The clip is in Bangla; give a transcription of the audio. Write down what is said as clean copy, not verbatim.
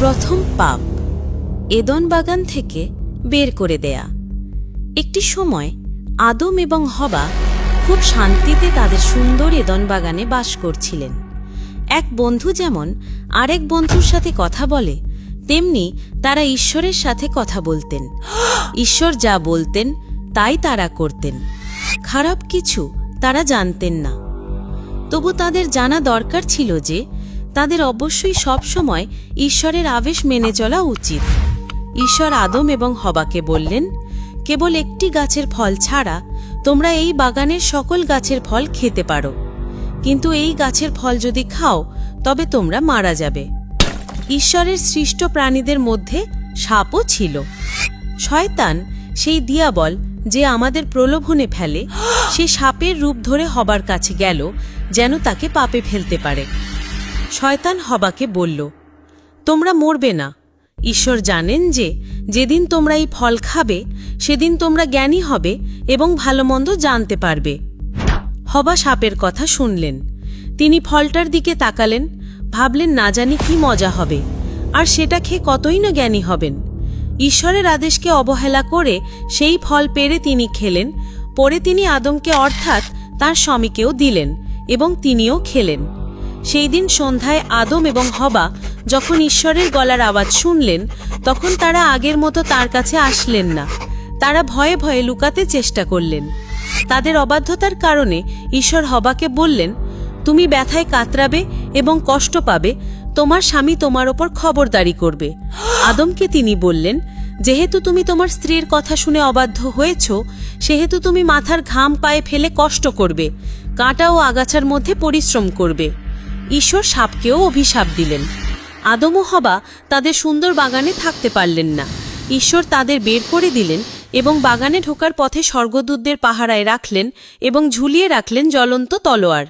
প্রথম পাপ এদন বাগান থেকে বের করে দেয়া। একটি সময় আদম এবং হবা খুব শান্তিতে তাদের সুন্দর এদন বাগানে বাস করছিলেন। এক বন্ধু যেমন আরেক বন্ধুর সাথে কথা বলে, তেমনি তারা ঈশ্বরের সাথে কথা বলতেন। ঈশ্বর যা বলতেন তাই তারা করতেন। খারাপ কিছু তারা জানতেন না। তবু তাদের জানা দরকার ছিল যে তাদের অবশ্যই সবসময় ঈশ্বরের আদেশ মেনে চলা উচিত। ঈশ্বর আদম এবং হবাকে বললেন, কেবল একটি গাছের ফল ছাড়া তোমরা এই বাগানের সকল গাছের ফল খেতে পারো, কিন্তু এই গাছের ফল যদি খাও তবে তোমরা মারা যাবে। ঈশ্বরের সৃষ্ট প্রাণীদের মধ্যে সাপও ছিল। শয়তান, সেই দিয়াবল যে আমাদের প্রলোভনে ফেলে, সে সাপের রূপ ধরে হবার কাছে গেল যেন তাকে পাপে ফেলতে পারে। শয়তান হবাকে বলল, তোমরা মরবে না। ঈশ্বর জানেন যে যেদিন তোমরা এই ফল খাবে সেদিন তোমরা জ্ঞানী হবে এবং ভালো মন্দ জানতে পারবে। হবা সাপের কথা শুনলেন। তিনি ফলটার দিকে তাকালেন, ভাবলেন না জানি কি মজা হবে, আর সেটা খেয়ে কতই না জ্ঞানী হবেন। ঈশ্বরের আদেশকে অবহেলা করে সেই ফল পেড়ে তিনি খেলেন। পরে তিনি আদমকে অর্থাৎ তার স্বামীকেও দিলেন এবং তিনিও খেলেন। সেই দিন সন্ধ্যায় আদম এবং হবা যখন ঈশ্বরের গলার আওয়াজ শুনলেন, তখন তারা আগের মতো তার কাছে আসলেন না। তারা ভয়ে ভয়ে লুকাতে চেষ্টা করলেন। তাদের অবাধ্যতার কারণে ঈশ্বর হবাকে বললেন, তুমি ব্যথায় কাতরাবে এবং কষ্ট পাবে, তোমার স্বামী তোমার ওপর খবরদারি করবে। আদমকে তিনি বললেন, যেহেতু তুমি তোমার স্ত্রীর কথা শুনে অবাধ্য হয়েছ, সেহেতু তুমি মাথার ঘাম পায়ে ফেলে কষ্ট করবে, কাঁটা ও আগাছার মধ্যে পরিশ্রম করবে। ঈশ্বর সাপকেও অভিশাপ দিলেন। আদম ও হবা তাদের সুন্দর বাগানে থাকতে পারলেন না। ঈশ্বর তাদের বের করে দিলেন এবং বাগানে ঢোকার পথে স্বর্গদূতদের পাহারায় রাখলেন এবং ঝুলিয়ে রাখলেন জ্বলন্ত তলোয়ার।